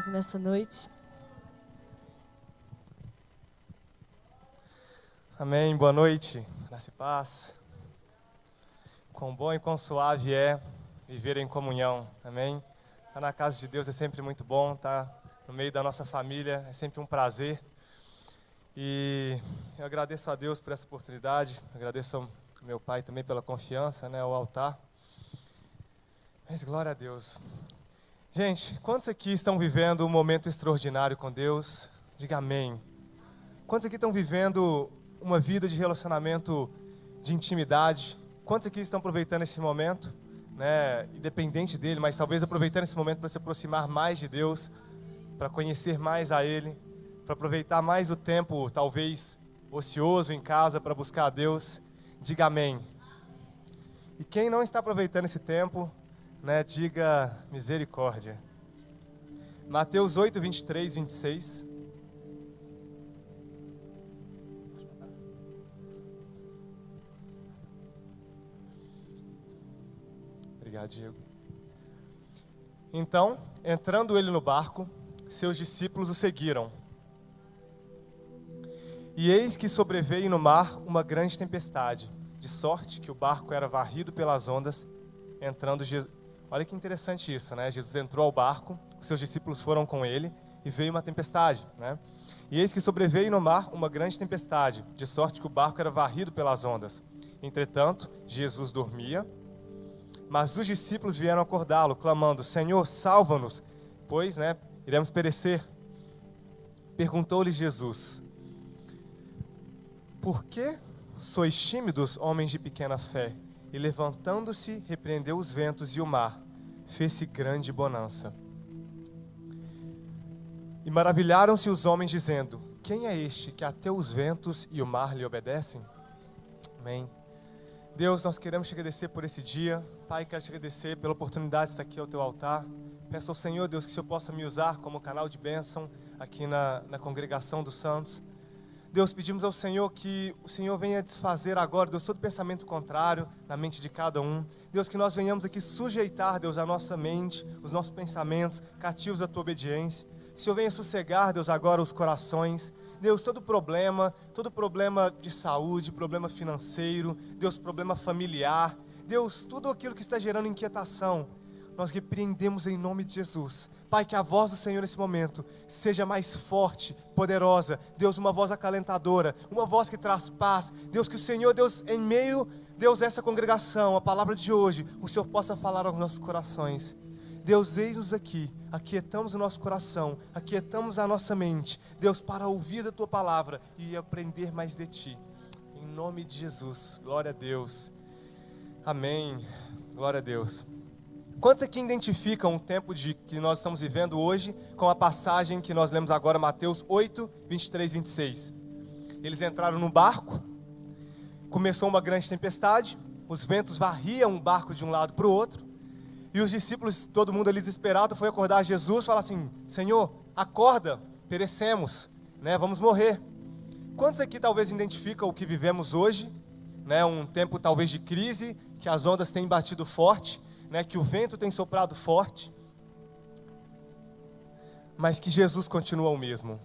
Nessa noite. Amém, boa noite, graça e paz. Quão bom e quão suave é viver em comunhão, amém? Estar na casa de Deus é sempre muito bom, estar no meio da nossa família é sempre um prazer. E eu agradeço a Deus por essa oportunidade, agradeço ao meu pai também pela confiança, ao altar. Mas glória a Deus. Gente, quantos aqui estão vivendo um momento extraordinário com Deus? Diga amém. Quantos aqui estão vivendo uma vida de relacionamento, de intimidade? Quantos aqui estão aproveitando esse momento, independente dele, mas talvez aproveitando esse momento para se aproximar mais de Deus, para conhecer mais a Ele, para aproveitar mais o tempo, talvez ocioso em casa, para buscar a Deus? Diga amém. E quem não está aproveitando esse tempo, diga misericórdia. Mateus 8, 23, 26. Obrigado, Diego. Então, entrando ele no barco, seus discípulos o seguiram. E eis que sobreveio no mar uma grande tempestade, de sorte que o barco era varrido pelas ondas, entrando Jesus. Olha que interessante isso, Jesus entrou ao barco, os seus discípulos foram com ele, e veio uma tempestade, E eis que sobreveio no mar uma grande tempestade, de sorte que o barco era varrido pelas ondas. Entretanto, Jesus dormia, mas os discípulos vieram acordá-lo, clamando: Senhor, salva-nos, pois, iremos perecer. Perguntou-lhes Jesus: Por que sois tímidos, homens de pequena fé? E levantando-se, repreendeu os ventos e o mar. Fez-se grande bonança. E maravilharam-se os homens, dizendo: Quem é este que até os ventos e o mar lhe obedecem? Amém. Deus, nós queremos te agradecer por esse dia. Pai, quero te agradecer pela oportunidade de estar aqui ao teu altar. Peço ao Senhor, Deus, que o Senhor possa me usar como canal de bênção aqui na congregação dos santos. Deus, pedimos ao Senhor que o Senhor venha desfazer agora, Deus, todo pensamento contrário na mente de cada um. Deus, que nós venhamos aqui sujeitar, Deus, a nossa mente, os nossos pensamentos, cativos à tua obediência. Que o Senhor venha sossegar, Deus, agora os corações. Deus, todo problema de saúde, problema financeiro, Deus, problema familiar, Deus, tudo aquilo que está gerando inquietação, nós repreendemos em nome de Jesus. Pai, que a voz do Senhor nesse momento seja mais forte, poderosa. Deus, uma voz acalentadora, uma voz que traz paz. Deus, que o Senhor, Deus, em meio, Deus, essa congregação, a palavra de hoje, o Senhor possa falar aos nossos corações. Deus, eis-nos aqui, aquietamos o nosso coração, aquietamos a nossa mente, Deus, para ouvir a Tua palavra e aprender mais de Ti. Em nome de Jesus, glória a Deus. Amém, glória a Deus. Quantos aqui identificam o tempo que nós estamos vivendo hoje com a passagem que nós lemos agora, Mateus 8, 23, 26? Eles entraram no barco, começou uma grande tempestade, os ventos varriam o barco de um lado para o outro, e os discípulos, todo mundo ali desesperado, foi acordar Jesus e falar assim: Senhor, acorda, perecemos, vamos morrer. Quantos aqui talvez identificam o que vivemos hoje, um tempo talvez de crise, que as ondas têm batido forte, que o vento tem soprado forte, mas que Jesus continua o mesmo,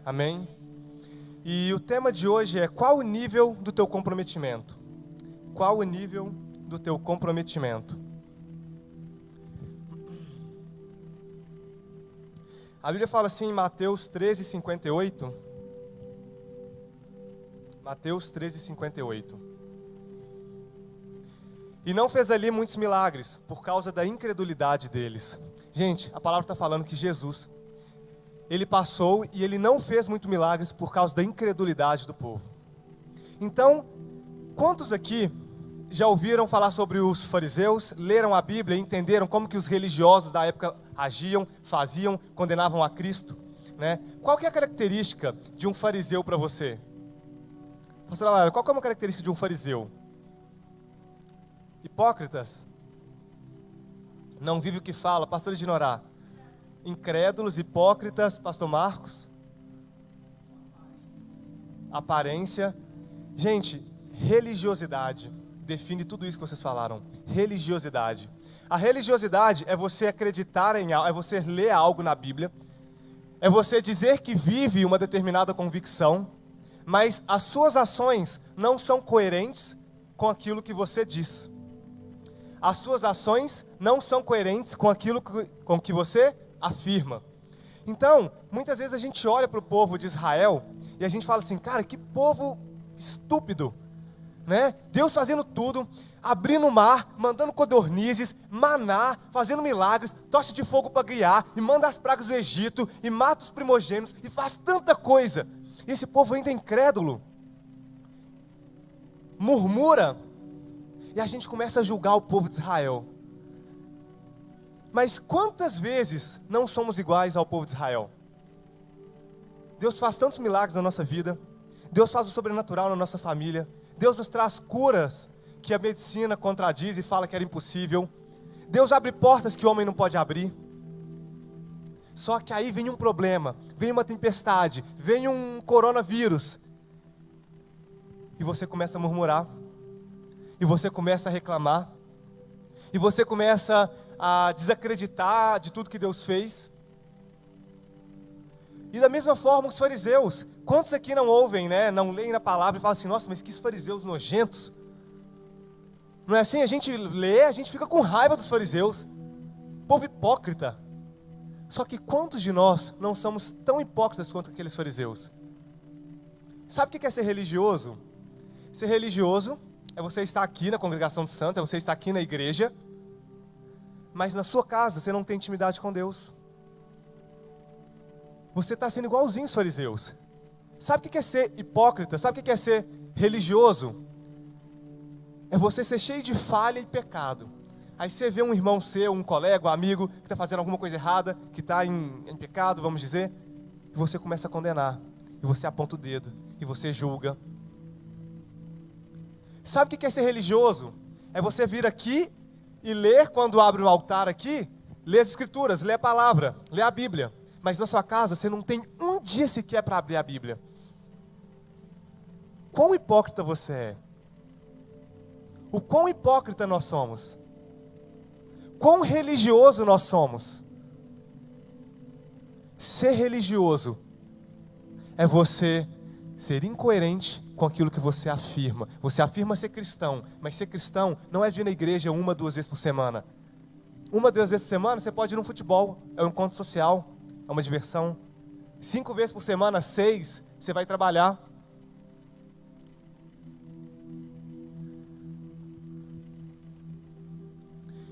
amém? E o tema de hoje é: qual o nível do teu comprometimento? Qual o nível do teu comprometimento? A Bíblia fala assim em Mateus 13, 58. Mateus 13, 58. E não fez ali muitos milagres, por causa da incredulidade deles. Gente, a palavra está falando que Jesus, Ele passou e Ele não fez muitos milagres por causa da incredulidade do povo. Então, quantos aqui já ouviram falar sobre os fariseus, leram a Bíblia e entenderam como que os religiosos da época agiam, faziam, condenavam a Cristo? Qual que é a característica de um fariseu para você? Pastor Alara, qual que é uma característica de um fariseu? Hipócritas? Não vive o que fala. Pastor Ednorá? Incrédulos, hipócritas. Pastor Marcos? Aparência. Gente, religiosidade define tudo isso que vocês falaram. Religiosidade. A religiosidade é você acreditar em algo, é você ler algo na Bíblia, é você dizer que vive uma determinada convicção, mas as suas ações não são coerentes com aquilo que você diz. As suas ações não são coerentes com aquilo com que você afirma. Então, muitas vezes a gente olha para o povo de Israel e a gente fala assim, cara, que povo estúpido, né? Deus fazendo tudo, abrindo o mar, mandando codornizes, maná, fazendo milagres, tocha de fogo para guiar, e manda as pragas do Egito, e mata os primogênitos, e faz tanta coisa. E esse povo ainda é incrédulo, murmura, e a gente começa a julgar o povo de Israel. Mas quantas vezes não somos iguais ao povo de Israel? Deus faz tantos milagres na nossa vida, Deus faz o sobrenatural na nossa família, Deus nos traz curas que a medicina contradiz e fala que era impossível. Deus abre portas que o homem não pode abrir. Só que aí vem um problema, vem uma tempestade, vem um coronavírus. E você começa a murmurar. E você começa a reclamar. E você começa a desacreditar de tudo que Deus fez. E da mesma forma os fariseus. Quantos aqui não ouvem, né, não leem na palavra e falam assim, nossa, mas que fariseus nojentos. Não é assim? A gente lê, a gente fica com raiva dos fariseus. Povo hipócrita. Só que quantos de nós não somos tão hipócritas quanto aqueles fariseus? Sabe o que é ser religioso? Ser religioso é você estar aqui na congregação dos santos, é você estar aqui na igreja, mas na sua casa você não tem intimidade com Deus. Você está sendo igualzinho os fariseus. Sabe o que é ser hipócrita? Sabe o que é ser religioso? É você ser cheio de falha e pecado. Aí você vê um irmão seu, um colega, um amigo, que está fazendo alguma coisa errada, que está em pecado, vamos dizer, e você começa a condenar, e você aponta o dedo, e você julga. Sabe o que é ser religioso? É você vir aqui e ler, quando abre o altar aqui, ler as escrituras, ler a palavra, ler a Bíblia. Mas na sua casa você não tem um dia sequer para abrir a Bíblia. Quão hipócrita você é? O quão hipócrita nós somos? Quão religioso nós somos? Ser religioso é você ser incoerente com aquilo que você afirma. Você afirma ser cristão, mas ser cristão não é vir na igreja 1, 2 vezes por semana. 1, 2 vezes por semana você pode ir no futebol, é um encontro social, é uma diversão. 5 vezes por semana, 6, você vai trabalhar.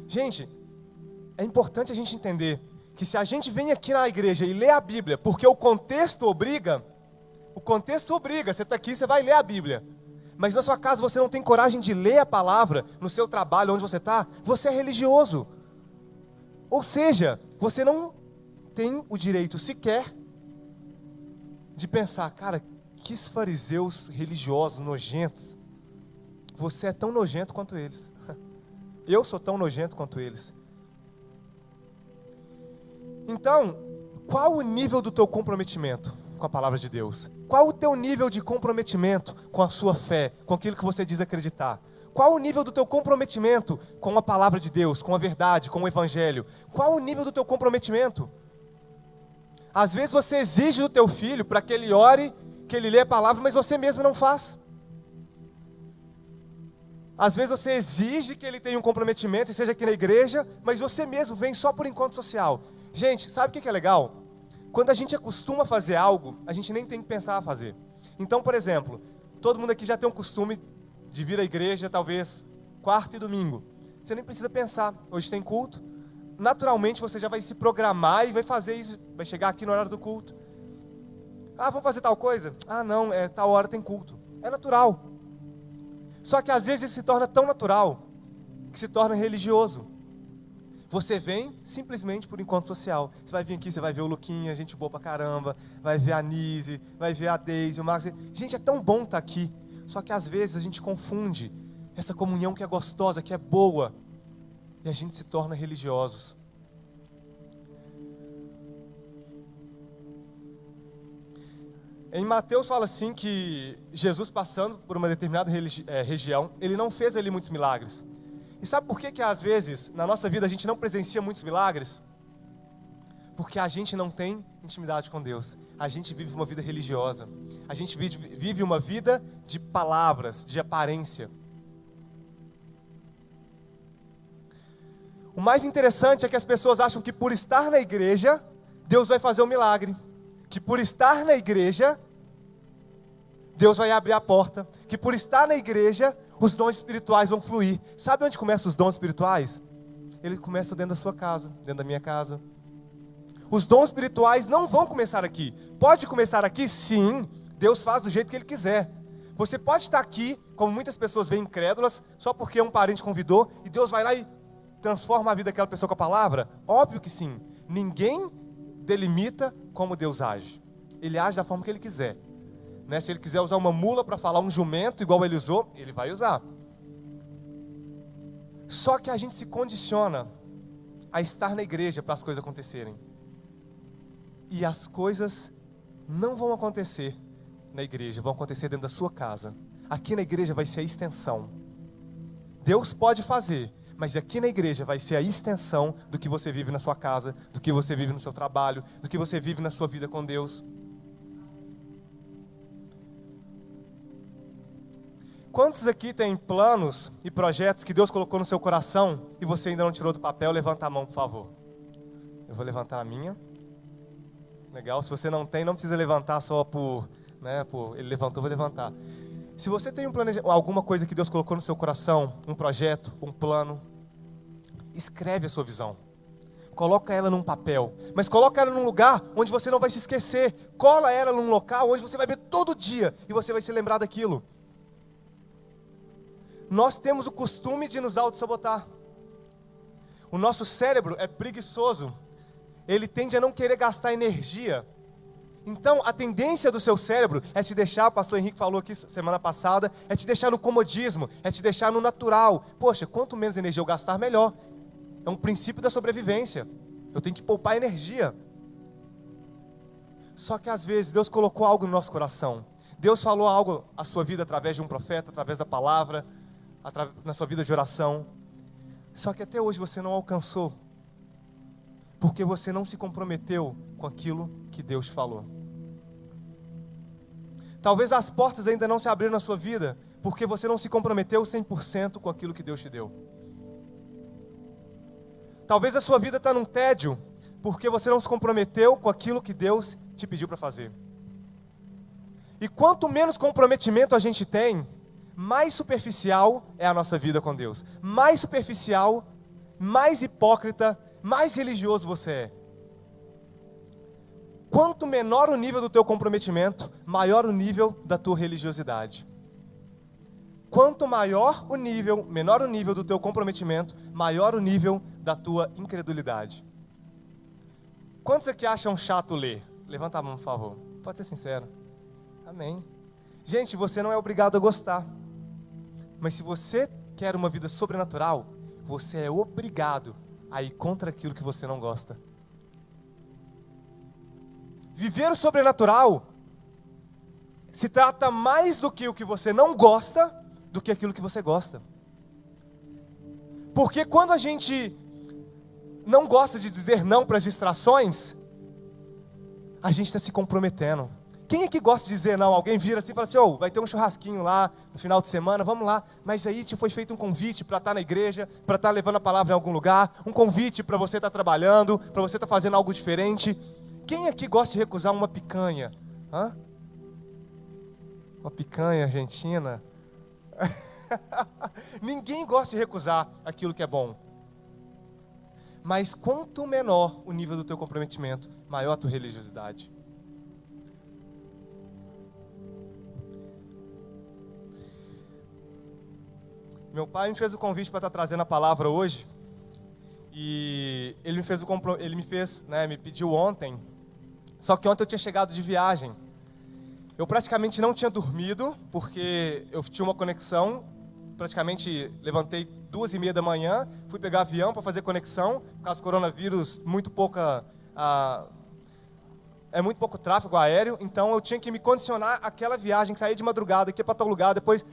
Gente, é importante a gente entender que se a gente vem aqui na igreja e lê a Bíblia, porque o contexto obriga, você está aqui, você vai ler a Bíblia. Mas na sua casa você não tem coragem de ler a palavra, no seu trabalho, onde você está, você é religioso. Ou seja, você não tem o direito sequer de pensar, cara, que fariseus religiosos nojentos. Você é tão nojento quanto eles. Eu sou tão nojento quanto eles. Então, qual o nível do teu comprometimento com a palavra de Deus? Qual o teu nível de comprometimento com a sua fé, com aquilo que você diz acreditar? Qual o nível do teu comprometimento com a palavra de Deus, com a verdade, com o evangelho? Qual o nível do teu comprometimento? Às vezes você exige do teu filho para que ele ore, que ele lê a palavra, mas você mesmo não faz. Às vezes você exige que ele tenha um comprometimento e seja aqui na igreja, mas você mesmo vem só por encontro social. Gente, sabe o que é legal? Quando a gente acostuma a fazer algo, a gente nem tem que pensar a fazer. Então, por exemplo, todo mundo aqui já tem um costume de vir à igreja, talvez quarta e domingo. Você nem precisa pensar, hoje tem culto. Naturalmente você já vai se programar e vai fazer isso, vai chegar aqui no horário do culto. Ah, vamos fazer tal coisa? Ah, não, tal hora tem culto. É natural. Só que às vezes isso se torna tão natural que se torna religioso. Você vem simplesmente por encontro social. Você vai vir aqui, você vai ver o Luquinha, gente boa pra caramba, vai ver a Nise, vai ver a Deise, o Marcos. Gente, é tão bom estar aqui. Só que às vezes a gente confunde essa comunhão que é gostosa, que é boa, e a gente se torna religiosos. Em Mateus fala assim que Jesus passando por uma determinada região, ele não fez ali muitos milagres. E sabe por que que às vezes, na nossa vida, a gente não presencia muitos milagres? Porque a gente não tem intimidade com Deus. A gente vive uma vida religiosa. A gente vive uma vida de palavras, de aparência. O mais interessante é que as pessoas acham que por estar na igreja, Deus vai fazer um milagre. Que por estar na igreja, Deus vai abrir a porta. Que por estar na igreja, os dons espirituais vão fluir. Sabe onde começam os dons espirituais? Ele começa dentro da sua casa, dentro da minha casa. Os dons espirituais não vão começar aqui. Pode começar aqui? Sim. Deus faz do jeito que Ele quiser. Você pode estar aqui, como muitas pessoas vêm incrédulas, só porque um parente convidou, e Deus vai lá e transforma a vida daquela pessoa com a palavra? Óbvio que sim. Ninguém delimita como Deus age. Ele age da forma que Ele quiser. Né? Se Ele quiser usar uma mula para falar um jumento igual Ele usou, Ele vai usar. Só que a gente se condiciona a estar na igreja para as coisas acontecerem. E as coisas não vão acontecer na igreja, vão acontecer dentro da sua casa. Aqui na igreja vai ser a extensão. Deus pode fazer, mas aqui na igreja vai ser a extensão do que você vive na sua casa, do que você vive no seu trabalho, do que você vive na sua vida com Deus. Quantos aqui têm planos e projetos que Deus colocou no seu coração e você ainda não tirou do papel? Levanta a mão, por favor. Eu vou levantar a minha. Legal, se você não tem, não precisa levantar só por ele levantou, vou levantar. Se você tem alguma coisa que Deus colocou no seu coração, um projeto, um plano, escreve a sua visão. Coloca ela num papel, mas coloca ela num lugar onde você não vai se esquecer. Cola ela num local onde você vai ver todo dia e você vai se lembrar daquilo. Nós temos o costume de nos auto-sabotar. O nosso cérebro é preguiçoso. Ele tende a não querer gastar energia. Então, a tendência do seu cérebro é te deixar, o pastor Henrique falou aqui semana passada, é te deixar no comodismo, é te deixar no natural. Poxa, quanto menos energia eu gastar, melhor. É um princípio da sobrevivência. Eu tenho que poupar energia. Só que às vezes Deus colocou algo no nosso coração. Deus falou algo à sua vida através de um profeta, através da palavra, na sua vida de oração. Só que até hoje você não alcançou. Porque você não se comprometeu com aquilo que Deus falou. Talvez as portas ainda não se abriram na sua vida, porque você não se comprometeu 100% com aquilo que Deus te deu. Talvez a sua vida está num tédio, porque você não se comprometeu com aquilo que Deus te pediu para fazer. E quanto menos comprometimento a gente tem, mais superficial é a nossa vida com Deus. Mais superficial, mais hipócrita, mais religioso você é. Quanto menor o nível do teu comprometimento, maior o nível da tua religiosidade. Quanto maior o nível, menor o nível do teu comprometimento, maior o nível da tua incredulidade. Quantos aqui acham chato ler? Levanta a mão, por favor. Pode ser sincero. Amém. Gente, você não é obrigado a gostar. Mas se você quer uma vida sobrenatural, você é obrigado a ir contra aquilo que você não gosta. Viver o sobrenatural se trata mais do que o que você não gosta, do que aquilo que você gosta. Porque quando a gente não gosta de dizer não para as distrações, a gente está se comprometendo. Quem é que gosta de dizer não? Alguém vira assim e fala assim, vai ter um churrasquinho lá no final de semana, vamos lá. Mas aí te foi feito um convite para estar na igreja, para estar levando a palavra em algum lugar, um convite para você estar trabalhando, para você estar fazendo algo diferente. Quem aqui gosta de recusar uma picanha? Hã? Uma picanha argentina? Ninguém gosta de recusar aquilo que é bom. Mas quanto menor o nível do teu comprometimento, maior a tua religiosidade. Meu pai me fez o convite para estar trazendo a palavra hoje. E ele me pediu ontem. Só que ontem eu tinha chegado de viagem. Eu praticamente não tinha dormido, porque eu tinha uma conexão. Praticamente levantei 2h30 da manhã, fui pegar avião para fazer conexão. Por causa do coronavírus, muito pouco tráfego aéreo. Então eu tinha que me condicionar àquela viagem, sair de madrugada, aqui para tal lugar, depois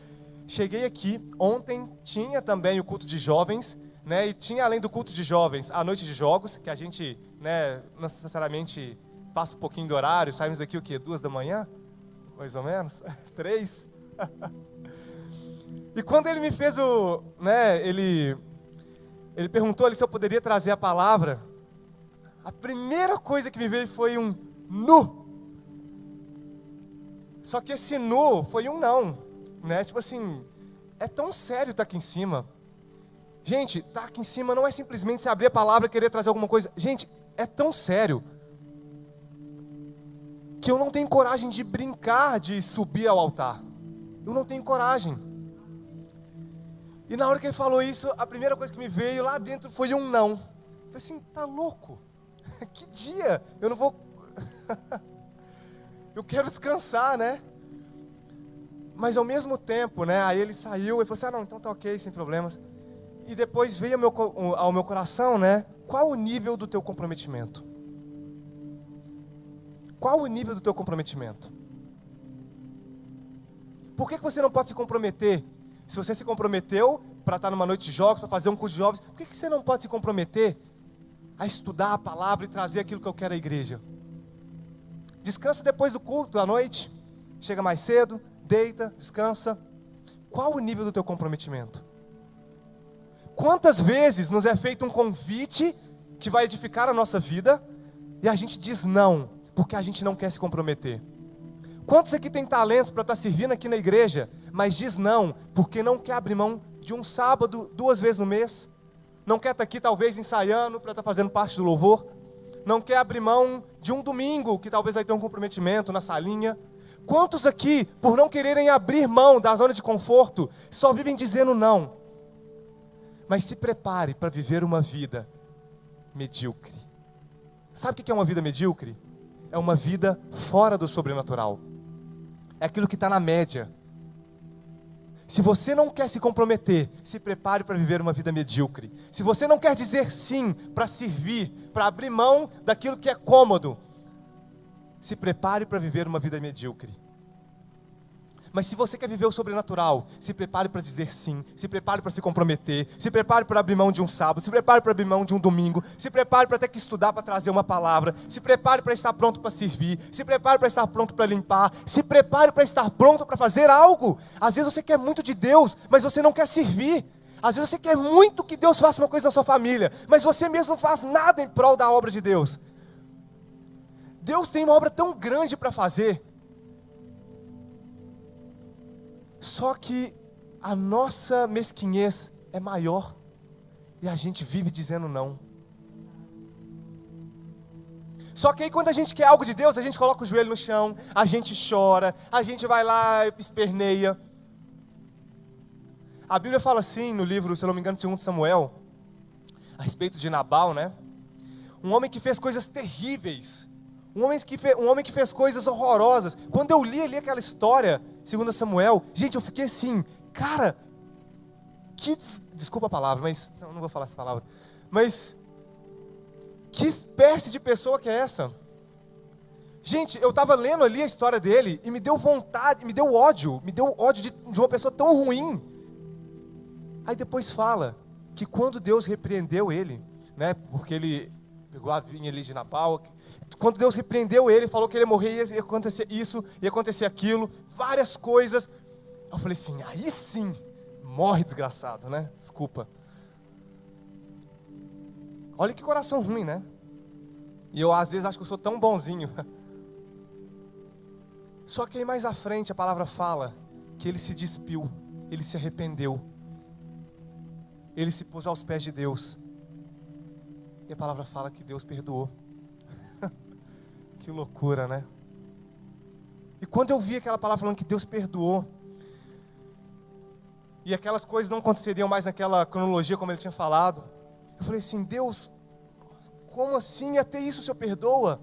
cheguei aqui, ontem tinha também o culto de jovens, né? E tinha, além do culto de jovens, a noite de jogos, que a gente, né, não necessariamente passa um pouquinho do horário, saímos daqui o quê? 2 da manhã? Mais ou menos? 3? E quando ele me fez ele perguntou ali se eu poderia trazer a palavra, a primeira coisa que me veio foi um nu. Só que esse nu foi um não, né? Tipo assim, é tão sério estar aqui em cima. Gente, estar aqui em cima não é simplesmente você abrir a palavra e querer trazer alguma coisa. Gente, é tão sério que eu não tenho coragem de brincar de subir ao altar. Eu não tenho coragem. E na hora que ele falou isso, a primeira coisa que me veio lá dentro foi um não. Eu falei assim, tá louco? Que dia? Eu não vou... Eu quero descansar, né? Mas ao mesmo tempo, né? Aí ele saiu e falou assim, não, então tá ok, sem problemas. E depois veio ao meu coração, né? Qual o nível do teu comprometimento? Qual o nível do teu comprometimento? Por que você não pode se comprometer? Se você se comprometeu para estar numa noite de jogos, para fazer um curso de jovens, por que você não pode se comprometer a estudar a palavra e trazer aquilo que eu quero à igreja? Descansa depois do culto, à noite. Chega mais cedo, deita, descansa. Qual o nível do teu comprometimento? Quantas vezes nos é feito um convite que vai edificar a nossa vida e a gente diz não, porque a gente não quer se comprometer? Quantos aqui tem talentos para estar servindo aqui na igreja, mas diz não, porque não quer abrir mão de um sábado 2 vezes no mês? Não quer estar aqui talvez ensaiando para estar fazendo parte do louvor? Não quer abrir mão de um domingo, que talvez vai ter um comprometimento na salinha? Quantos aqui, por não quererem abrir mão da zona de conforto, só vivem dizendo não? Mas se prepare para viver uma vida medíocre. Sabe o que é uma vida medíocre? É uma vida fora do sobrenatural. É aquilo que está na média. Se você não quer se comprometer, se prepare para viver uma vida medíocre. Se você não quer dizer sim para servir, para abrir mão daquilo que é cômodo, se prepare para viver uma vida medíocre. Mas se você quer viver o sobrenatural, se prepare para dizer sim, se prepare para se comprometer, se prepare para abrir mão de um sábado, se prepare para abrir mão de um domingo, se prepare para ter que estudar para trazer uma palavra, se prepare para estar pronto para servir, se prepare para estar pronto para limpar, se prepare para estar pronto para fazer algo. Às vezes você quer muito de Deus, mas você não quer servir. Às vezes você quer muito que Deus faça uma coisa na sua família, mas você mesmo não faz nada em prol da obra de Deus. Deus tem uma obra tão grande para fazer, só que a nossa mesquinhez é maior e a gente vive dizendo não. Só que aí quando a gente quer algo de Deus, a gente coloca o joelho no chão, a gente chora, a gente vai lá e esperneia. A Bíblia fala assim no livro, se eu não me engano, 2 Samuel, a respeito de Nabal, né? Um homem que fez coisas terríveis, um homem que fez coisas horrorosas. Quando eu li ali aquela história, 2 Samuel, gente, eu fiquei assim, cara, desculpa a palavra, mas, não vou falar essa palavra, mas, que espécie de pessoa que é essa? Gente, eu estava lendo ali a história dele, e me deu vontade, me deu ódio de uma pessoa tão ruim. Aí depois fala, que quando Deus repreendeu ele, né, porque ele pegou a vinha ali de Nabal, quando Deus repreendeu ele, falou que ele ia morrer, ia acontecer isso, ia acontecer aquilo, várias coisas. Eu falei assim, aí sim, morre desgraçado, né? Desculpa. Olha que coração ruim, né? E eu às vezes acho que eu sou tão bonzinho. Só que aí mais à frente a palavra fala que ele se despiu, ele se arrependeu, ele se pôs aos pés de Deus. E a palavra fala que Deus perdoou. Que loucura, né? E quando eu vi aquela palavra falando que Deus perdoou, e aquelas coisas não aconteceriam mais naquela cronologia como ele tinha falado, eu falei assim, Deus, como assim? Até isso o Senhor perdoa?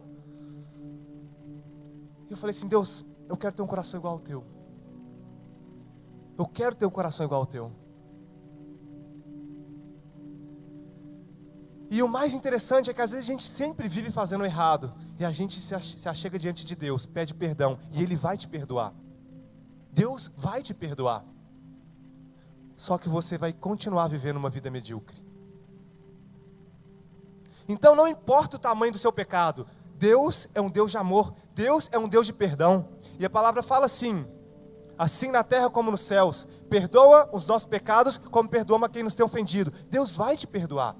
E eu falei assim, Deus, eu quero ter um coração igual ao teu. Eu quero ter um coração igual ao teu. E o mais interessante é que às vezes a gente sempre vive fazendo errado, e a gente se achega diante de Deus, pede perdão, e Ele vai te perdoar. Deus vai te perdoar. só que você vai continuar vivendo uma vida medíocre. Então não importa o tamanho do seu pecado, Deus é um Deus de amor, Deus é um Deus de perdão. E a palavra fala assim na terra como nos céus, perdoa os nossos pecados como perdoamos a quem nos tem ofendido. Deus vai te perdoar,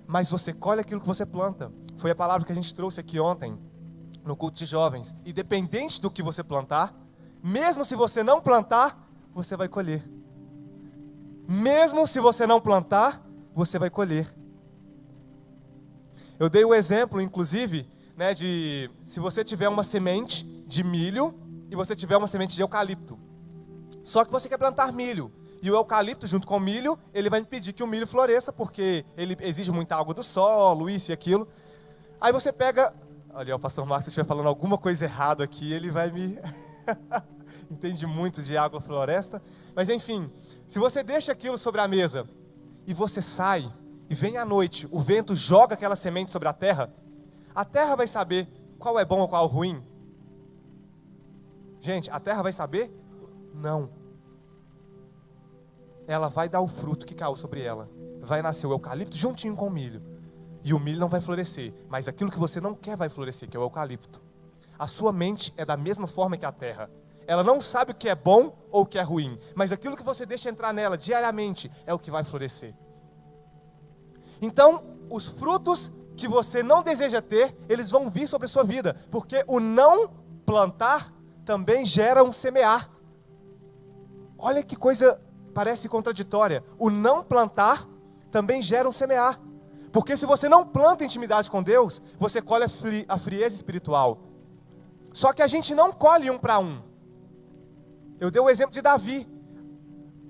mas você colhe aquilo que você planta. Foi a palavra que a gente trouxe aqui ontem, no culto de jovens. Independente do que você plantar, mesmo se você não plantar, você vai colher. Mesmo se você não plantar, você vai colher. Eu dei o exemplo, inclusive, de se você tiver uma semente de milho e você tiver uma semente de eucalipto. Só que você quer plantar milho. E o eucalipto, junto com o milho, ele vai impedir que o milho floresça, porque ele exige muita água do solo, isso e aquilo. Aí você pega... Olha, o pastor Marcos, se estiver falando alguma coisa errada aqui, ele vai me... Entende muito de agrofloresta. Mas enfim, se você deixa aquilo sobre a mesa e você sai... E vem à noite, o vento joga aquela semente sobre a terra vai saber qual é bom ou qual é ruim? Gente, a terra vai saber? Não. Ela vai dar o fruto que caiu sobre ela. Vai nascer o eucalipto juntinho com o milho. E o milho não vai florescer, mas aquilo que você não quer vai florescer, que é o eucalipto. A sua mente é da mesma forma que a terra. Ela não sabe o que é bom ou o que é ruim, mas aquilo que você deixa entrar nela diariamente é o que vai florescer. Então, os frutos que você não deseja ter, eles vão vir sobre a sua vida, porque o não plantar também gera um semear. Olha que coisa parece contraditória. O não plantar também gera um semear. Porque se você não planta intimidade com Deus, você colhe a frieza espiritual. Só que a gente não colhe um para um. Eu dei o exemplo de Davi.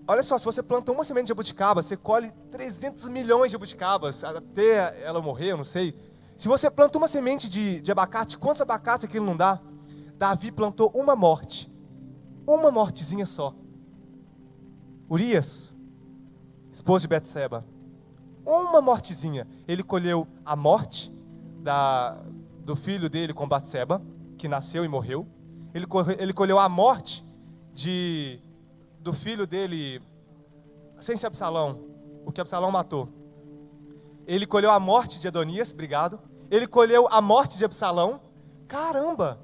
Olha só, se você planta uma semente de jabuticaba, você colhe 300 milhões de jabuticabas, até ela morrer, eu não sei. Se você planta uma semente de abacate, quantos abacates aquilo não dá? Davi plantou uma morte. Uma mortezinha só. Urias, esposo de Betseba. Uma mortezinha. Ele colheu a morte do filho dele com Batseba, que nasceu e morreu. Ele colheu a morte do filho dele, sem ser Absalão, o que Absalão matou. Ele colheu a morte de Adonias, obrigado. Ele colheu a morte de Absalão. Caramba!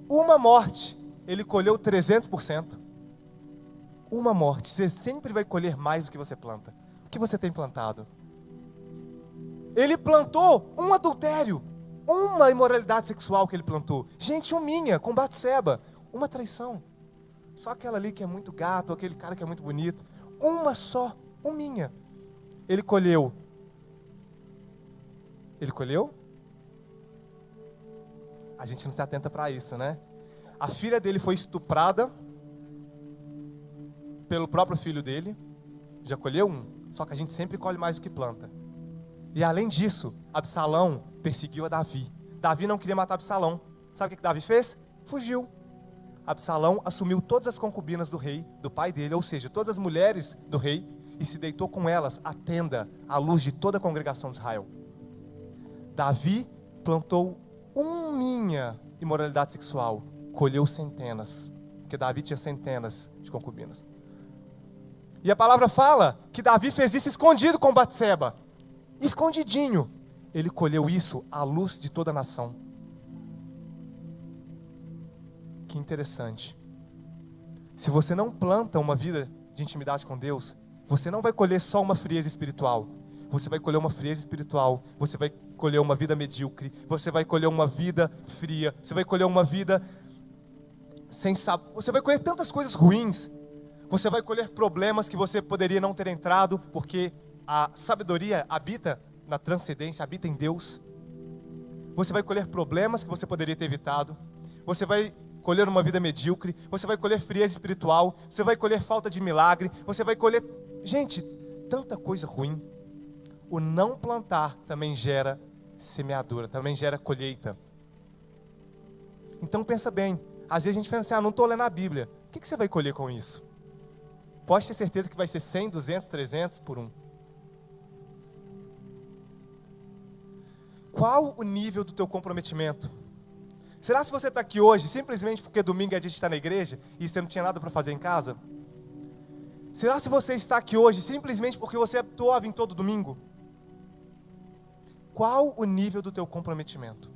Uma morte, ele colheu 300%. Uma morte, você sempre vai colher mais do que você planta. O que você tem plantado? Ele plantou um adultério, uma imoralidade sexual que ele plantou. Gente, minha, com Batseba, uma traição. Só aquela ali que é muito gato, aquele cara que é muito bonito. Uma só, minha. Ele colheu. Ele colheu? A gente não se atenta para isso, né? A filha dele foi estuprada pelo próprio filho dele. Já colheu um. Só que a gente sempre colhe mais do que planta. E além disso, Absalão perseguiu a Davi. Davi não queria matar Absalão. Sabe o que Davi fez? Fugiu. Absalão assumiu todas as concubinas do rei, do pai dele, ou seja, todas as mulheres do rei, e se deitou com elas à tenda, à luz de toda a congregação de Israel. Davi plantou minha imoralidade sexual, colheu centenas, porque Davi tinha centenas de concubinas. E a palavra fala que Davi fez isso escondido com Batseba, escondidinho. Ele colheu isso à luz de toda a nação. Que interessante. Se você não planta uma vida de intimidade com Deus, você não vai colher só uma frieza espiritual. Você vai colher uma frieza espiritual. Você vai colher uma vida medíocre. Você vai colher uma vida fria. Você vai colher uma vida sem sabor. Você vai colher tantas coisas ruins. Você vai colher problemas que você poderia não ter entrado, porque a sabedoria habita na transcendência, habita em Deus. Você vai colher problemas que você poderia ter evitado. Você vai colher uma vida medíocre, você vai colher frieza espiritual, você vai colher falta de milagre, você vai colher, gente, tanta coisa ruim. O não plantar também gera semeadura, também gera colheita. Então pensa bem, às vezes a gente pensa assim, não estou lendo a Bíblia, o que você vai colher com isso? Pode ter certeza que vai ser 100, 200, 300 por um. Qual o nível do teu comprometimento? Será que você está aqui hoje simplesmente porque domingo a gente está na igreja e você não tinha nada para fazer em casa? Será se você está aqui hoje simplesmente porque você atuou a vir todo domingo? Qual o nível do teu comprometimento?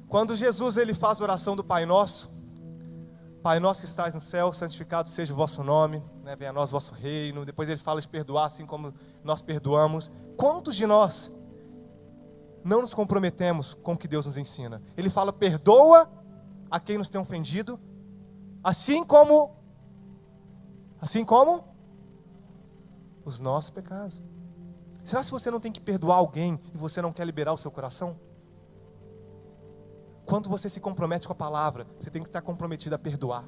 Quando Jesus ele faz a oração do Pai Nosso, Pai nosso que estás no céu, santificado seja o vosso nome, né? Venha a nós o vosso reino. Depois ele fala de perdoar assim como nós perdoamos. Quantos de nós não nos comprometemos com o que Deus nos ensina? Ele fala, perdoa a quem nos tem ofendido, assim como os nossos pecados. Será que você não tem que perdoar alguém e você não quer liberar o seu coração? Quando você se compromete com a palavra, você tem que estar comprometido a perdoar.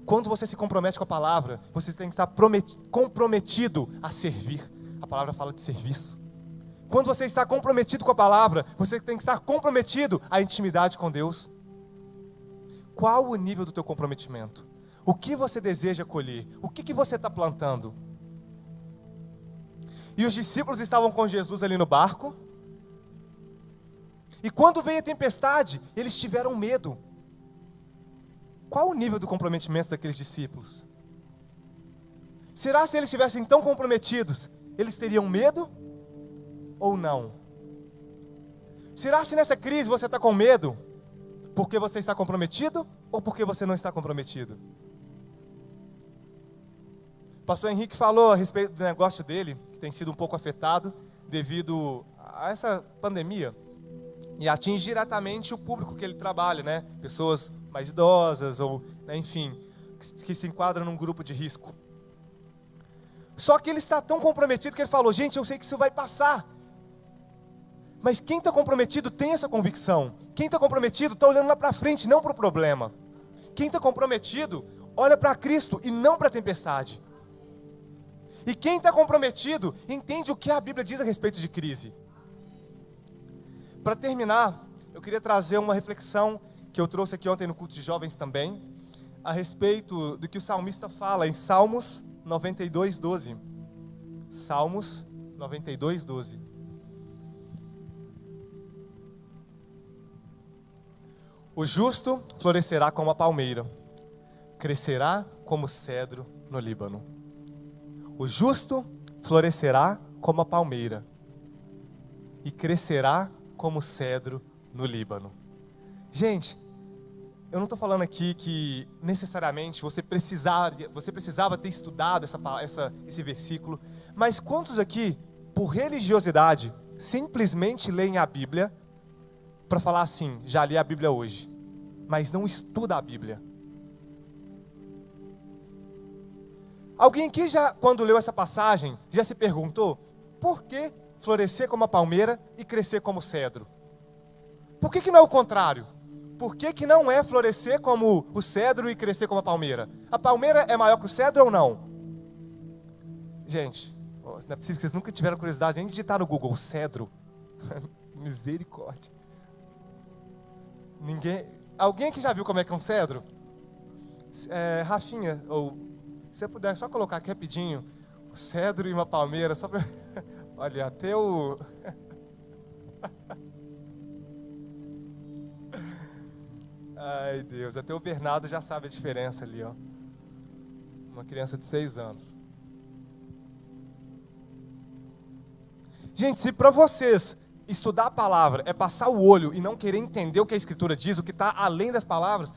Quando você se compromete com a palavra, você tem que estar comprometido a servir. A palavra fala de serviço. Quando você está comprometido com a palavra, você tem que estar comprometido à intimidade com Deus. Qual o nível do teu comprometimento? O que você deseja colher? O que você está plantando? E os discípulos estavam com Jesus ali no barco. E quando veio a tempestade, eles tiveram medo. Qual o nível do comprometimento daqueles discípulos? Será se eles estivessem tão comprometidos, eles teriam medo ou não? Será se nessa crise você está com medo porque você está comprometido ou porque você não está comprometido? O pastor Henrique falou a respeito do negócio dele, que tem sido um pouco afetado devido a essa pandemia. E atinge diretamente o público que ele trabalha, né? Pessoas mais idosas ou, né, enfim, que se enquadram num grupo de risco. Só que ele está tão comprometido que ele falou, gente, eu sei que isso vai passar. Mas quem está comprometido tem essa convicção. Quem está comprometido está olhando lá para frente, não para o problema. Quem está comprometido olha para Cristo e não para a tempestade. E quem está comprometido entende o que a Bíblia diz a respeito de crise. Para terminar, eu queria trazer uma reflexão que eu trouxe aqui ontem no culto de jovens também, a respeito do que o salmista fala em Salmos 92:12. Salmos 92:12. O justo florescerá como a palmeira, crescerá como cedro no Líbano. O justo florescerá como a palmeira e crescerá como cedro no Líbano. Gente, eu não estou falando aqui que necessariamente você precisava ter estudado esse versículo, mas quantos aqui, por religiosidade, simplesmente leem a Bíblia para falar assim, já li a Bíblia hoje, mas não estuda a Bíblia? Alguém aqui já, quando leu essa passagem, já se perguntou, por que florescer como a palmeira e crescer como cedro? Por que não é o contrário? Por que não é florescer como o cedro e crescer como a palmeira? A palmeira é maior que o cedro ou não? Gente, não é possível que vocês nunca tiveram curiosidade nem de digitar no Google, cedro. Misericórdia. Alguém aqui já viu como é que é um cedro? Rafinha, ou se você puder só colocar aqui rapidinho, um cedro e uma palmeira, só para... Olha, até o... Ai, Deus, até o Bernardo já sabe a diferença ali, ó. Uma criança de 6 anos. Gente, se para vocês estudar a palavra é passar o olho e não querer entender o que a Escritura diz, o que está além das palavras,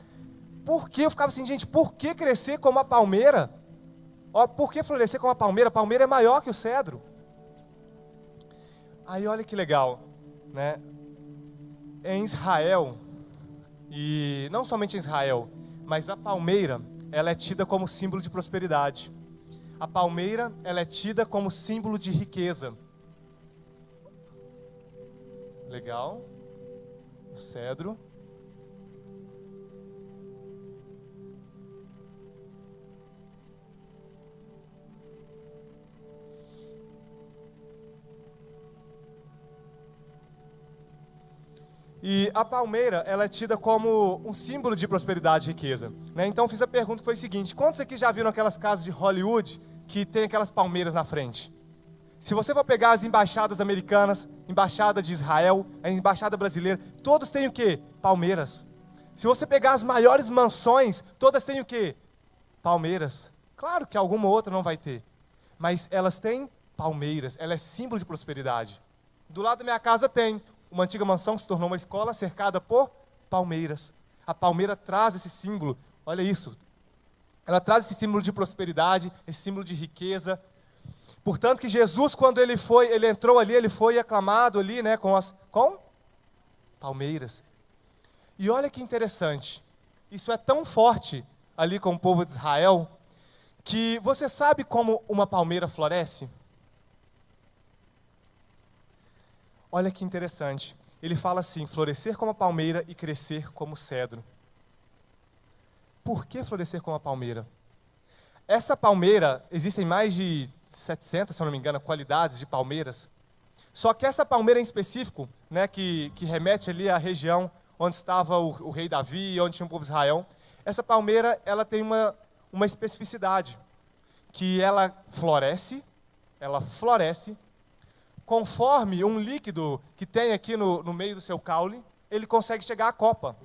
por que eu ficava assim, gente, por que crescer como a palmeira? Ó, por que florescer como a palmeira? A palmeira é maior que o cedro. Aí olha que legal, né? Em Israel, e não somente em Israel, mas a palmeira, ela é tida como símbolo de prosperidade. A palmeira, ela é tida como símbolo de riqueza. Legal. O cedro. E a palmeira, ela é tida como um símbolo de prosperidade e riqueza, né? Então fiz a pergunta que foi o seguinte, quantos aqui já viram aquelas casas de Hollywood que tem aquelas palmeiras na frente? Se você for pegar as embaixadas americanas, embaixada de Israel, a embaixada brasileira, todos têm o quê? Palmeiras. Se você pegar as maiores mansões, todas têm o quê? Palmeiras. Claro que alguma outra não vai ter, mas elas têm palmeiras, ela é símbolo de prosperidade. Do lado da minha casa tem uma antiga mansão que se tornou uma escola cercada por palmeiras. A palmeira traz esse símbolo, olha isso. Ela traz esse símbolo de prosperidade, esse símbolo de riqueza. Portanto que Jesus, quando ele entrou ali, ele foi aclamado ali, né, com palmeiras. E olha que interessante, isso é tão forte ali com o povo de Israel, que você sabe como uma palmeira floresce? Olha que interessante, ele fala assim, florescer como a palmeira e crescer como o cedro. Por que florescer como a palmeira? Essa palmeira, existem mais de 700, se eu não me engano, qualidades de palmeiras. Só que essa palmeira em específico, né, que remete ali à região onde estava o rei Davi, onde tinha o povo de Israel, essa palmeira ela tem uma especificidade, que ela floresce, conforme um líquido que tem aqui no meio do seu caule, ele consegue chegar à copa.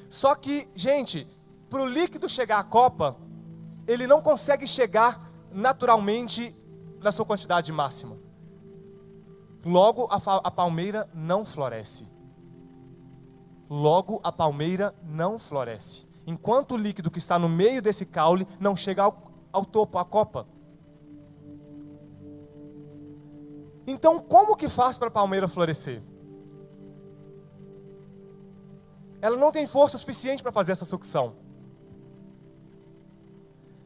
Só que, gente, para o líquido chegar à copa, ele não consegue chegar naturalmente na sua quantidade máxima. Logo, a palmeira não floresce. Logo, a palmeira não floresce. Enquanto o líquido que está no meio desse caule não chega ao topo, à copa. Então, como que faz para a palmeira florescer? Ela não tem força suficiente para fazer essa sucção.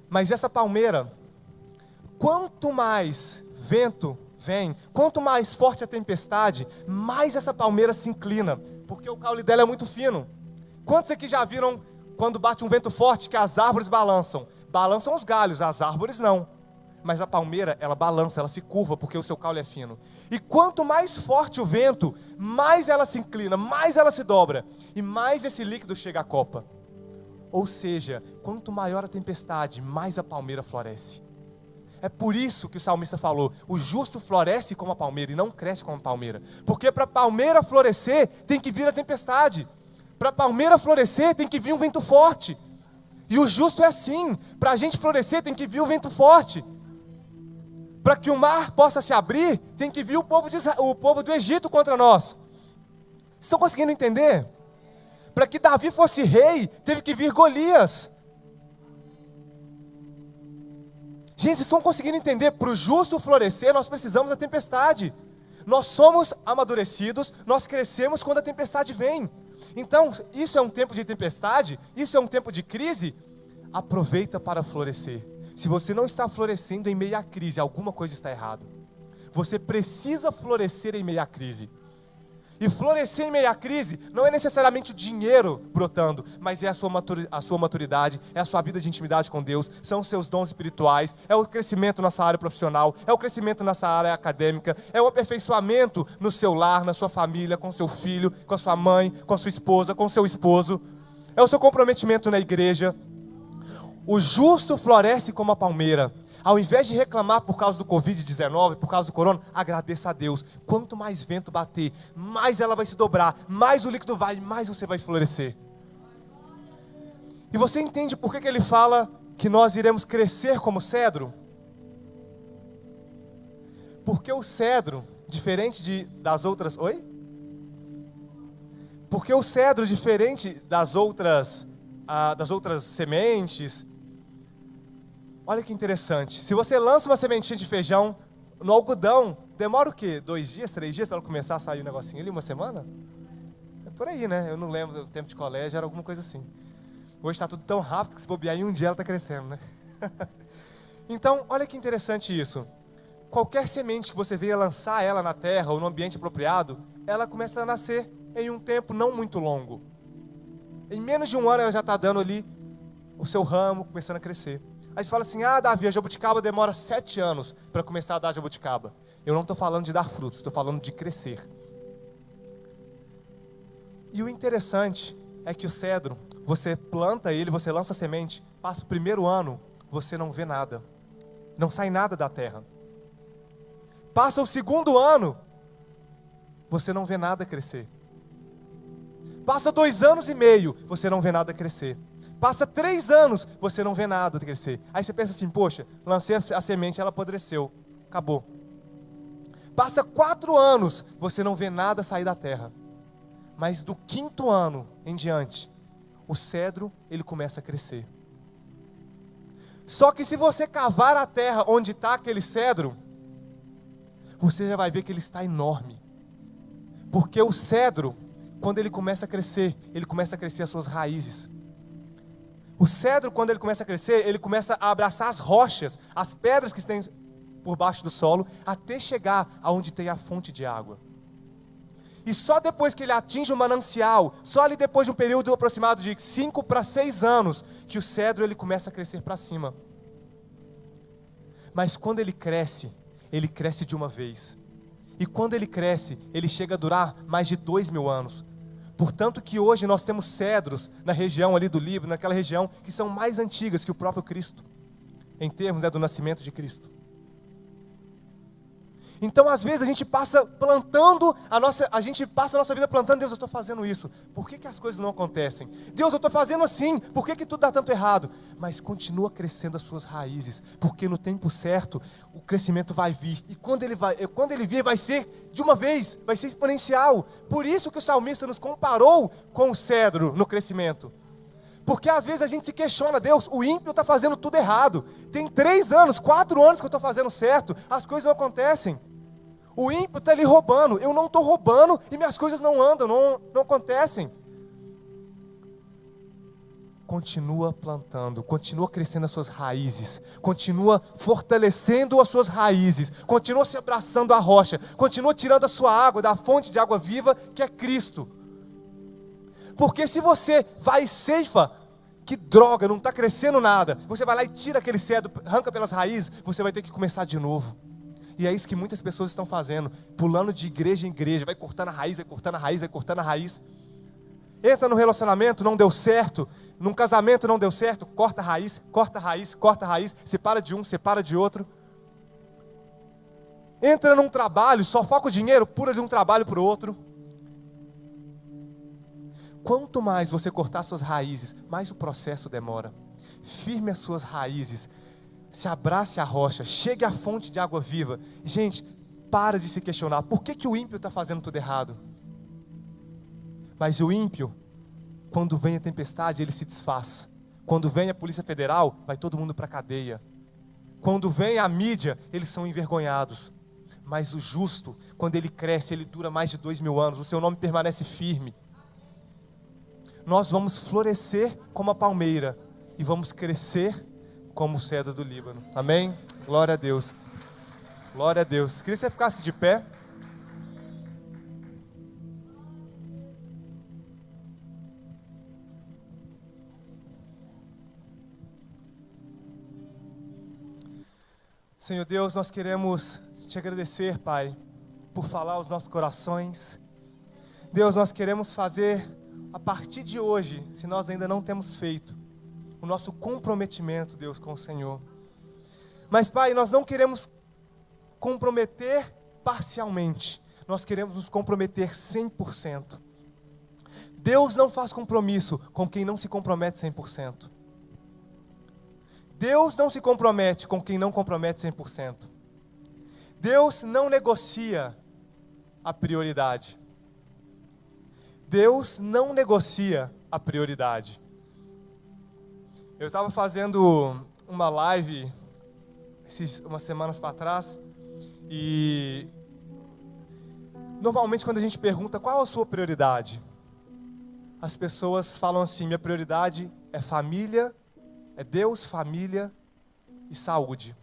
Mas essa palmeira, quanto mais vento vem, quanto mais forte a tempestade, mais essa palmeira se inclina, porque o caule dela é muito fino. Quantos aqui já viram quando bate um vento forte que as árvores balançam? Balançam os galhos, as árvores não. Mas a palmeira, ela balança, ela se curva, porque o seu caule é fino. E quanto mais forte o vento, mais ela se inclina, mais ela se dobra, e mais esse líquido chega à copa. Ou seja, quanto maior a tempestade, mais a palmeira floresce. É por isso que o salmista falou, o justo floresce como a palmeira e não cresce como a palmeira. Porque para a palmeira florescer, tem que vir a tempestade. Para a palmeira florescer, tem que vir um vento forte. E o justo é assim, para a gente florescer, tem que vir um vento forte. Para que o mar possa se abrir, tem que vir o povo do Egito contra nós. Vocês estão conseguindo entender? Para que Davi fosse rei, teve que vir Golias. Gente, vocês estão conseguindo entender? Para o justo florescer, nós precisamos da tempestade. Nós somos amadurecidos, nós crescemos quando a tempestade vem. Então, isso é um tempo de tempestade, isso é um tempo de crise, aproveita para florescer. Se você não está florescendo em meio à crise, alguma coisa está errada. Você precisa florescer em meio à crise. E florescer em meio à crise não é necessariamente o dinheiro brotando, mas é a sua maturidade, é a sua vida de intimidade com Deus, são os seus dons espirituais, é o crescimento na sua área profissional, é o crescimento na sua área acadêmica, é o aperfeiçoamento no seu lar, na sua família, com seu filho, com a sua mãe, com a sua esposa, com o seu esposo, é o seu comprometimento na igreja. O justo floresce como a palmeira. Ao invés de reclamar por causa do Covid-19, por causa do corona, agradeça a Deus. Quanto mais vento bater, mais ela vai se dobrar, mais o líquido vai, mais você vai florescer. E você entende por que ele fala que nós iremos crescer como cedro? Porque o cedro, diferente das outras... Oi? Porque o cedro, diferente das outras sementes... Olha que interessante, se você lança uma sementinha de feijão no algodão, demora o quê? 2 dias, 3 dias para ela começar a sair um negocinho ali, 1 semana? É por aí, né? Eu não lembro do tempo de colégio, era alguma coisa assim. Hoje está tudo tão rápido que se bobear em um dia ela está crescendo, né? Então, olha que interessante isso. Qualquer semente que você venha lançar ela na terra ou no ambiente apropriado, ela começa a nascer em um tempo não muito longo. Em menos de 1 ano ela já está dando ali o seu ramo, começando a crescer. Aí você fala assim, Davi, a jabuticaba demora 7 anos para começar a dar jabuticaba. Eu não estou falando de dar frutos, estou falando de crescer. E o interessante é que o cedro, você planta ele, você lança a semente, passa o primeiro ano, você não vê nada. Não sai nada da terra. Passa o segundo ano, você não vê nada crescer. Passa 2 anos e meio, você não vê nada crescer. Passa 3 anos, você não vê nada crescer. Aí você pensa assim, poxa, lancei a semente, ela apodreceu, acabou. Passa 4 anos, você não vê nada sair da terra. Mas do 5º ano em diante, o cedro, ele começa a crescer. Só que se você cavar a terra onde está aquele cedro, você já vai ver que ele está enorme. Porque o cedro, quando ele começa a crescer as suas raízes. O cedro, quando ele começa a crescer, ele começa a abraçar as rochas, as pedras que tem por baixo do solo, até chegar aonde tem a fonte de água. E só depois que ele atinge o manancial, só ali depois de um período aproximado de 5 para 6 anos, que o cedro ele começa a crescer para cima. Mas quando ele cresce de uma vez. E quando ele cresce, ele chega a durar mais de 2.000 anos. Portanto que hoje nós temos cedros na região ali do Líbano, naquela região, que são mais antigas que o próprio Cristo, em termos do nascimento de Cristo. Então às vezes a gente passa a nossa vida plantando, Deus, eu estou fazendo isso, por que as coisas não acontecem? Deus, eu estou fazendo assim, por que tudo dá tanto errado? Mas continua crescendo as suas raízes, porque no tempo certo, o crescimento vai vir, e quando ele vir, vai ser de uma vez, vai ser exponencial. Por isso que o salmista nos comparou com o cedro no crescimento. Porque às vezes a gente se questiona, Deus, o ímpio está fazendo tudo errado. Tem 3 anos, 4 anos que eu estou fazendo certo, as coisas não acontecem. O ímpio está ali roubando, eu não estou roubando e minhas coisas não andam, não acontecem. Continua plantando, continua crescendo as suas raízes, continua fortalecendo as suas raízes, continua se abraçando à rocha, continua tirando a sua água da fonte de água viva que é Cristo. Porque se você vai e ceifa, que droga, não está crescendo nada, você vai lá e tira aquele cedro, arranca pelas raízes, você vai ter que começar de novo. E é isso que muitas pessoas estão fazendo, pulando de igreja em igreja, vai cortando a raiz, vai cortando a raiz, vai cortando a raiz. Entra no relacionamento, não deu certo, num casamento não deu certo, corta a raiz, corta a raiz, corta a raiz, separa de um, separa de outro. Entra num trabalho, só foca o dinheiro, pula de um trabalho para o outro. Quanto mais você cortar suas raízes, mais o processo demora. Firme as suas raízes, se abrace à rocha, chegue à fonte de água viva. Gente, para de se questionar, por que o ímpio está fazendo tudo errado? Mas o ímpio, quando vem a tempestade, ele se desfaz. Quando vem a Polícia Federal, vai todo mundo para a cadeia. Quando vem a mídia, eles são envergonhados. Mas o justo, quando ele cresce, ele dura mais de 2.000 anos, o seu nome permanece firme. Nós vamos florescer como a palmeira e vamos crescer como o cedro do Líbano. Amém? Glória a Deus. Glória a Deus. Queria que você ficasse de pé. Senhor Deus, nós queremos te agradecer, Pai, por falar aos nossos corações. Deus, nós queremos fazer, a partir de hoje, se nós ainda não temos feito, o nosso comprometimento, Deus, com o Senhor. Mas, Pai, nós não queremos comprometer parcialmente, nós queremos nos comprometer 100%. Deus não faz compromisso com quem não se compromete 100%. Deus não se compromete com quem não compromete 100%. Deus não negocia a prioridade. Deus não negocia a prioridade. Eu estava fazendo uma live umas semanas para trás e normalmente quando a gente pergunta qual a sua prioridade, as pessoas falam assim: minha prioridade é família, é Deus, família e saúde.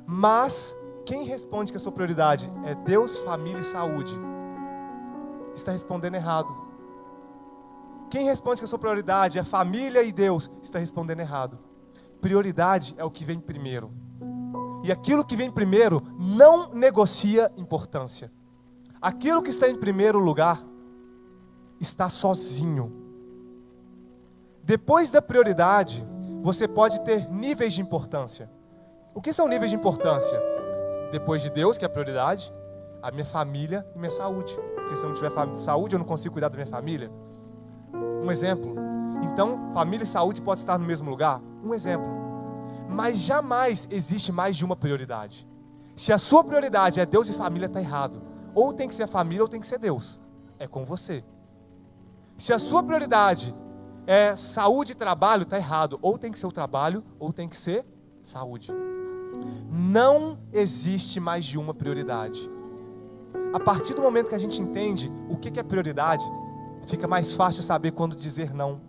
Mas quem responde que a sua prioridade é Deus, família e saúde, está respondendo errado. Quem responde que a sua prioridade é família e Deus, está respondendo errado. Prioridade é o que vem primeiro. E aquilo que vem primeiro não negocia importância. Aquilo que está em primeiro lugar está sozinho. Depois da prioridade, você pode ter níveis de importância. O que são níveis de importância? depois de Deus, que é a prioridade, a minha família e minha saúde. Porque se eu não tiver saúde, eu não consigo cuidar da minha família. Um exemplo. Então, família e saúde podem estar no mesmo lugar? Um exemplo. Mas jamais existe mais de uma prioridade. Se a sua prioridade é Deus e família, está errado. Ou tem que ser a família ou tem que ser Deus. É com você. Se a sua prioridade é saúde e trabalho, está errado. Ou tem que ser o trabalho ou tem que ser saúde. Não existe mais de uma prioridade. A partir do momento que a gente entende o que é prioridade, fica mais fácil saber quando dizer não.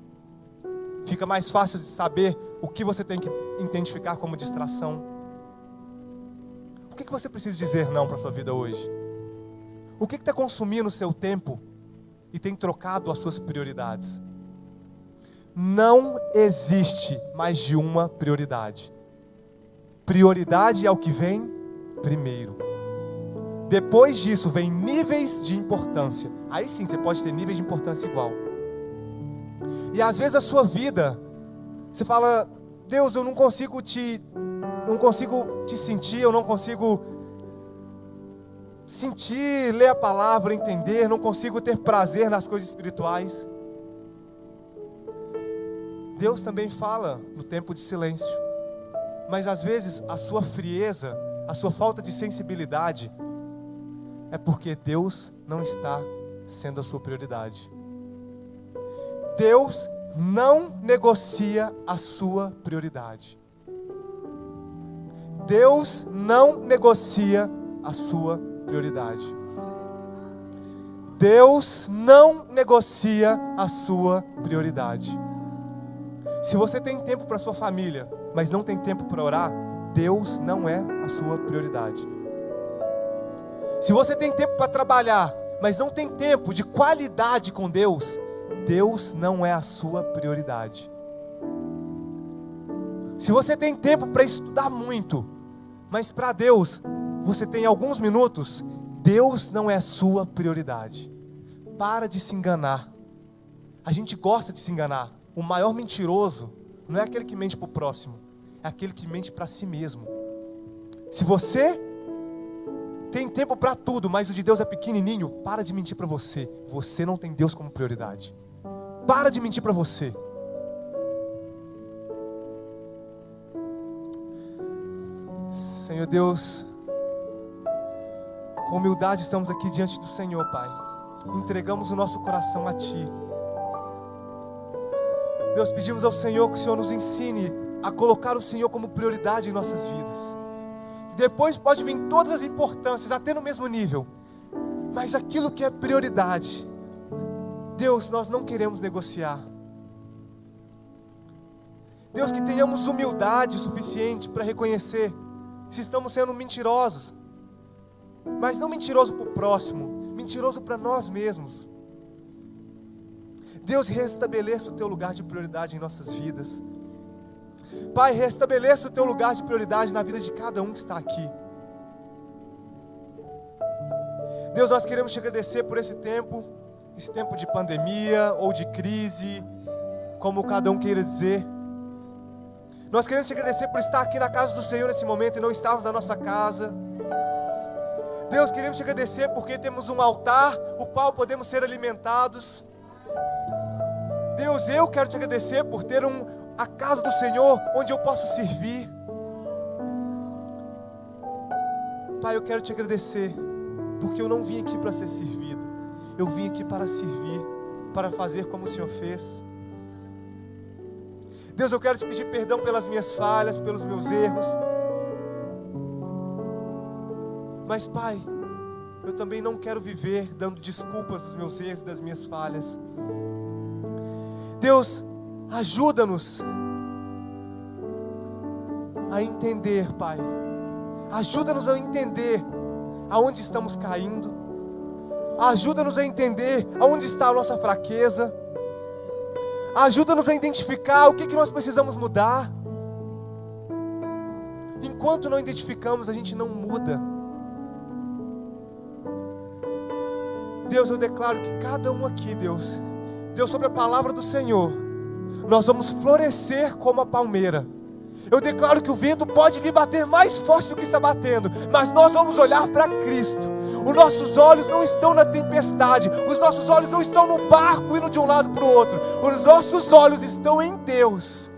Fica mais fácil de saber o que você tem que identificar como distração. O que você precisa dizer não para a sua vida hoje? O que está consumindo o seu tempo e tem trocado as suas prioridades? Não existe mais de uma prioridade. Prioridade é o que vem primeiro. Depois disso vem níveis de importância. Aí sim você pode ter níveis de importância igual. E às vezes a sua vida, você fala: Deus, eu não consigo te sentir, eu não consigo sentir, ler a palavra, entender, não consigo ter prazer nas coisas espirituais. Deus também fala no tempo de silêncio. Mas às vezes a sua frieza, a sua falta de sensibilidade, é porque Deus não está sendo a sua prioridade. Deus não negocia a sua prioridade. Deus não negocia a sua prioridade. Deus não negocia a sua prioridade. Se você tem tempo para sua família, mas não tem tempo para orar, Deus não é a sua prioridade. Se você tem tempo para trabalhar, mas não tem tempo de qualidade com Deus, Deus não é a sua prioridade. Se você tem tempo para estudar muito, mas para Deus você tem alguns minutos, Deus não é a sua prioridade. Para de se enganar. A gente gosta de se enganar. O maior mentiroso não é aquele que mente para o próximo, é aquele que mente para si mesmo. Se você tem tempo para tudo, mas o de Deus é pequenininho, para de mentir para você. Você não tem Deus como prioridade. Para de mentir para você. Senhor Deus, com humildade estamos aqui diante do Senhor, Pai. Entregamos o nosso coração a Ti. Deus, pedimos ao Senhor que o Senhor nos ensine a colocar o Senhor como prioridade em nossas vidas. Depois pode vir todas as importâncias, até no mesmo nível. Mas aquilo que é prioridade, Deus, nós não queremos negociar. Deus, que tenhamos humildade suficiente para reconhecer se estamos sendo mentirosos. Mas não mentiroso para o próximo, mentiroso para nós mesmos. Deus, restabeleça o Teu lugar de prioridade em nossas vidas. Pai, restabeleça o Teu lugar de prioridade na vida de cada um que está aqui. Deus, nós queremos te agradecer por esse tempo de pandemia ou de crise, como cada um queira dizer. Nós queremos te agradecer por estar aqui na casa do Senhor nesse momento e não estarmos na nossa casa. Deus, queremos te agradecer porque temos um altar, o qual podemos ser alimentados. Deus, eu quero te agradecer por ter a casa do Senhor onde eu posso servir. Pai, eu quero te agradecer porque eu não vim aqui para ser servido. Eu vim aqui para servir, para fazer como o Senhor fez. Deus, eu quero te pedir perdão pelas minhas falhas, pelos meus erros. Mas, Pai, eu também não quero viver dando desculpas dos meus erros, das minhas falhas. Deus, ajuda-nos a entender, Pai. Ajuda-nos a entender aonde estamos caindo. Ajuda-nos a entender aonde está a nossa fraqueza. Ajuda-nos a identificar o que nós precisamos mudar. Enquanto não identificamos, a gente não muda. Deus, eu declaro que cada um aqui, Deus, sobre a palavra do Senhor, nós vamos florescer como a palmeira. Eu declaro que o vento pode vir bater mais forte do que está batendo, mas nós vamos olhar para Cristo. Os nossos olhos não estão na tempestade, os nossos olhos não estão no barco indo de um lado para o outro, os nossos olhos estão em Deus.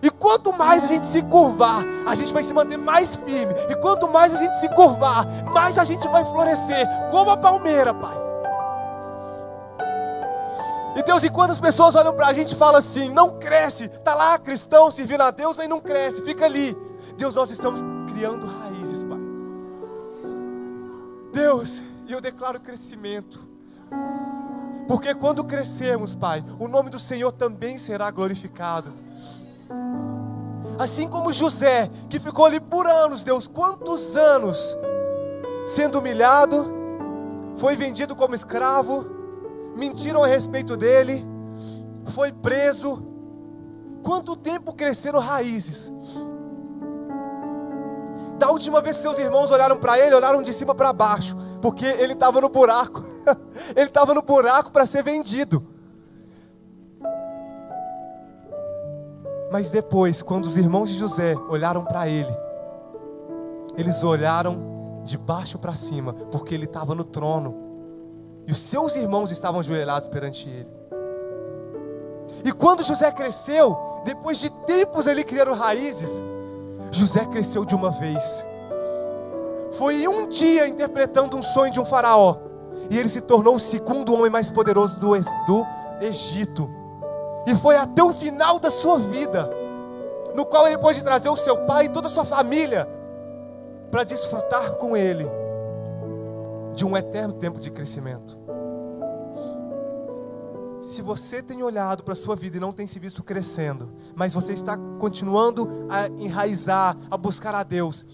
E quanto mais a gente se curvar, a gente vai se manter mais firme. E quanto mais a gente se curvar, mais a gente vai florescer, como a palmeira, Pai. E Deus, enquanto as pessoas olham para a gente e falam assim, não cresce, está lá cristão servindo a Deus, mas não cresce, fica ali. Deus, nós estamos criando raízes, Pai. Deus, e eu declaro crescimento. Porque quando crescermos, Pai, o nome do Senhor também será glorificado. Assim como José, que ficou ali por anos, Deus, quantos anos sendo humilhado, foi vendido como escravo, mentiram a respeito dele, foi preso. Quanto tempo cresceram raízes? Da última vez que seus irmãos olharam para ele, olharam de cima para baixo, porque ele estava no buraco. Ele estava no buraco para ser vendido. Mas depois, quando os irmãos de José olharam para ele, eles olharam de baixo para cima, porque ele estava no trono. E os seus irmãos estavam ajoelhados perante ele. E quando José cresceu, depois de tempos ele criando raízes, José cresceu de uma vez. Foi um dia interpretando um sonho de um faraó, e ele se tornou o segundo homem mais poderoso do Egito. E foi até o final da sua vida, no qual ele pôde trazer o seu pai e toda a sua família para desfrutar com ele de um eterno tempo de crescimento. Se você tem olhado para a sua vida e não tem se visto crescendo, mas você está continuando a enraizar, a buscar a Deus,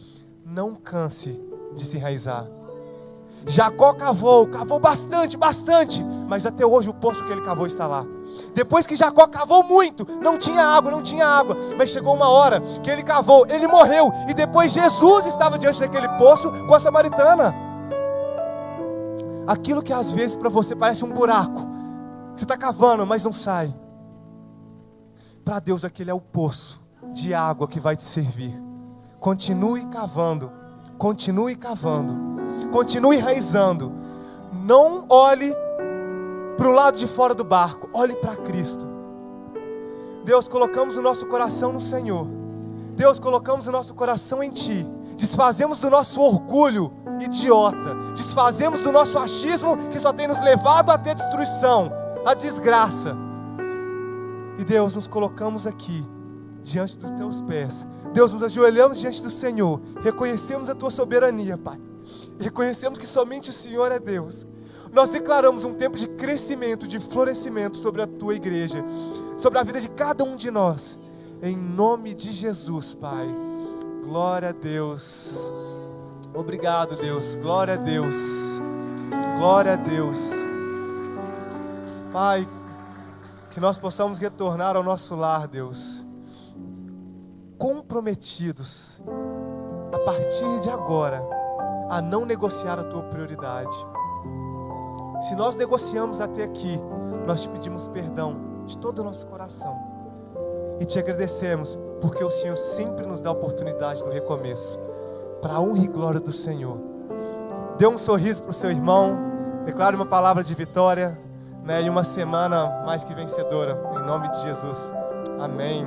não canse de se enraizar. Jacó cavou bastante, mas até hoje o poço que ele cavou está lá. Depois que Jacó cavou muito, não tinha água, mas chegou uma hora que ele cavou, ele morreu, e depois Jesus estava diante daquele poço com a samaritana. Aquilo que às vezes para você parece um buraco, você está cavando, mas não sai, para Deus aquele é o poço de água que vai te servir. Continue cavando, continue enraizando. Não olhe para o lado de fora do barco, olhe para Cristo. Deus, colocamos o nosso coração no Senhor. Deus, colocamos o nosso coração em Ti. Desfazemos do nosso orgulho idiota, desfazemos do nosso achismo que só tem nos levado até a destruição, a desgraça. E Deus, nos colocamos aqui diante dos Teus pés. Deus, nos ajoelhamos diante do Senhor, reconhecemos a Tua soberania, Pai. Reconhecemos que somente o Senhor é Deus. Nós declaramos um tempo de crescimento, de florescimento sobre a Tua igreja, sobre a vida de cada um de nós, em nome de Jesus, Pai. Glória a Deus. Obrigado, Deus. Glória a Deus. Glória a Deus. Pai, que nós possamos retornar ao nosso lar, Deus, comprometidos a partir de agora a não negociar a Tua prioridade. Se nós negociamos até aqui, nós Te pedimos perdão de todo o nosso coração e Te agradecemos porque o Senhor sempre nos dá a oportunidade do recomeço, para a honra e glória do Senhor. Dê um sorriso para o seu irmão, declare uma palavra de vitória, e uma semana mais que vencedora, em nome de Jesus. Amém.